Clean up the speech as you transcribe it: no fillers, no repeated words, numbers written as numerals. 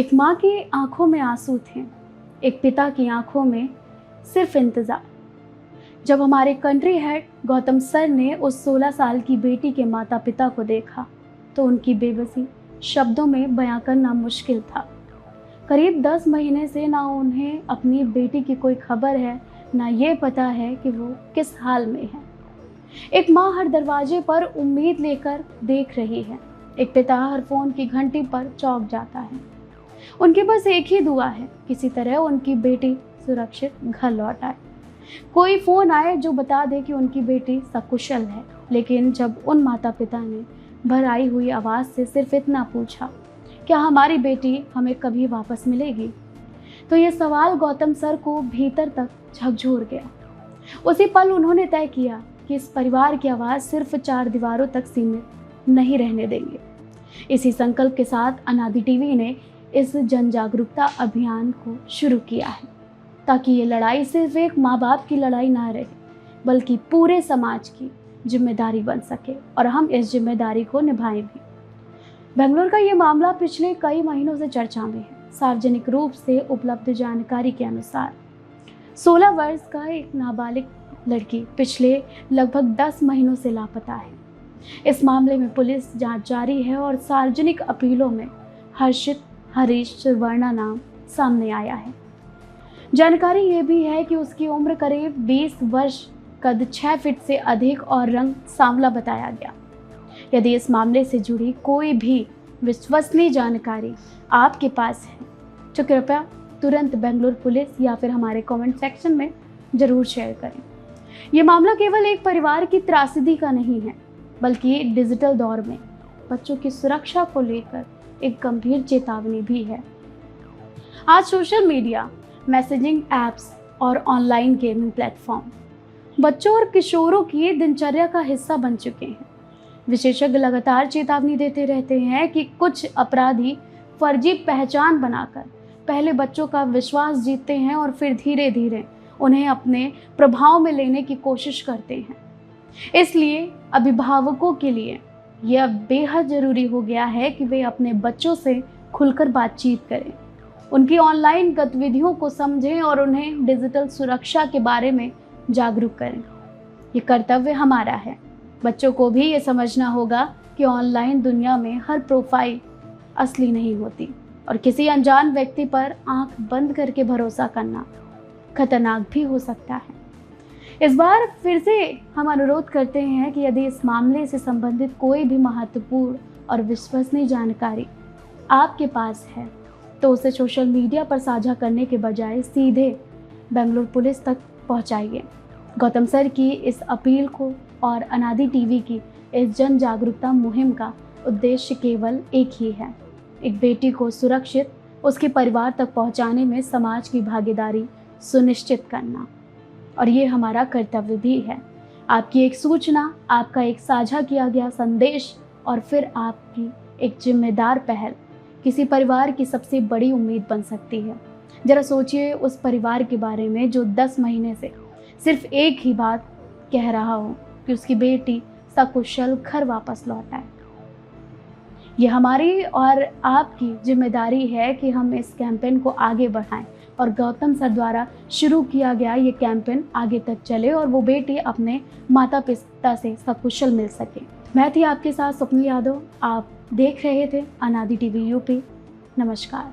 एक माँ की आंखों में आंसू थे, एक पिता की आंखों में सिर्फ इंतजार। जब हमारे कंट्री हेड गौतम सर ने उस 16 साल की बेटी के माता पिता को देखा तो उनकी बेबसी शब्दों में बयां करना मुश्किल था। करीब 10 महीने से ना उन्हें अपनी बेटी की कोई खबर है, ना ये पता है कि वो किस हाल में है। एक माँ हर दरवाजे पर उम्मीद लेकर देख रही है, एक पिता हर फोन की घंटी पर चौंक जाता है। उनके बस एक ही दुआ है, किसी तरह उनकी बेटी सुरक्षित घर लौट आए। कोई फोन आए जो बता दे कि उनकी बेटी सकुशल है। लेकिन जब उन माता पिता ने भर आई हुई आवाज़ से सिर्फ इतना पूछा, क्या हमारी बेटी हमें कभी वापस मिलेगी, तो ये सवाल गौतम सर को भीतर तक झकझोर गया। उसी पल उन्होंने तय किया कि इस परिवार की आवाज़ सिर्फ 4 दीवारों तक सीमित नहीं रहने देंगे। इसी संकल्प के साथ अनादि टीवी ने इस जन जागरूकता अभियान को शुरू किया है, ताकि ये लड़ाई सिर्फ एक माँ बाप की लड़ाई ना रहे, बल्कि पूरे समाज की जिम्मेदारी बन सके और हम इस जिम्मेदारी को निभाएं भी। बेंगलुरु का ये मामला पिछले कई महीनों से चर्चा में है। सार्वजनिक रूप से उपलब्ध जानकारी के अनुसार 16 वर्ष का एक नाबालिग लड़की पिछले लगभग 10 महीनों से लापता है। इस मामले में पुलिस जांच जारी है और सार्वजनिक अपीलों में हर्षित हरीश सुवर्णा नाम सामने आया है। जानकारी ये भी है कि उसकी उम्र करीब 20 वर्ष, कद 6 फीट से अधिक और रंग सांवला बताया गया। यदि इस मामले से जुड़ी कोई भी विश्वसनीय जानकारी आपके पास है तो कृपया तुरंत बेंगलुरु पुलिस या फिर हमारे कमेंट सेक्शन में ज़रूर शेयर करें। ये मामला केवल एक परिवार की त्रासदी का नहीं है, बल्कि डिजिटल दौर में बच्चों की सुरक्षा को लेकर एक गंभीर चेतावनी भी है। आज सोशल मीडिया, मैसेजिंग ऐप्स और ऑनलाइन गेमिंग प्लेटफॉर्म बच्चों और किशोरों की दिनचर्या का हिस्सा बन चुके हैं। विशेषज्ञ लगातार चेतावनी देते रहते हैं कि कुछ अपराधी फर्जी पहचान बनाकर पहले बच्चों का विश्वास जीतते हैं और फिर धीरे धीरे उन्हें अपने प्रभाव में लेने की कोशिश करते हैं। इसलिए अभिभावकों के लिए यह बेहद ज़रूरी हो गया है कि वे अपने बच्चों से खुलकर बातचीत करें, उनकी ऑनलाइन गतिविधियों को समझें और उन्हें डिजिटल सुरक्षा के बारे में जागरूक करें। ये कर्तव्य हमारा है। बच्चों को भी ये समझना होगा कि ऑनलाइन दुनिया में हर प्रोफाइल असली नहीं होती और किसी अनजान व्यक्ति पर आंख बंद करके भरोसा करना खतरनाक भी हो सकता है। इस बार फिर से हम अनुरोध करते हैं कि यदि इस मामले से संबंधित कोई भी महत्वपूर्ण और विश्वसनीय जानकारी आपके पास है तो उसे सोशल मीडिया पर साझा करने के बजाय सीधे बेंगलुरु पुलिस तक पहुंचाइए। गौतम सर की इस अपील को और अनादि टीवी की इस जन जागरूकता मुहिम का उद्देश्य केवल एक ही है, एक बेटी को सुरक्षित उसके परिवार तक पहुंचाने में समाज की भागीदारी सुनिश्चित करना। और ये हमारा कर्तव्य भी है। आपकी एक सूचना, आपका एक साझा किया गया संदेश और फिर आपकी एक जिम्मेदार पहल किसी परिवार की सबसे बड़ी उम्मीद बन सकती है। जरा सोचिए उस परिवार के बारे में जो 10 महीने से सिर्फ एक ही बात कह रहा हो कि उसकी बेटी सकुशल घर वापस लौट आए। ये हमारी और आपकी जिम्मेदारी है कि हम इस कैंपेन को आगे बढ़ाएं और गौतम सर द्वारा शुरू किया गया ये कैंपेन आगे तक चले और वो बेटी अपने माता पिता से सकुशल मिल सके। मैं थी आपके साथ स्वप्निल यादव। आप देख रहे थे अनादि टीवी यूपी। नमस्कार।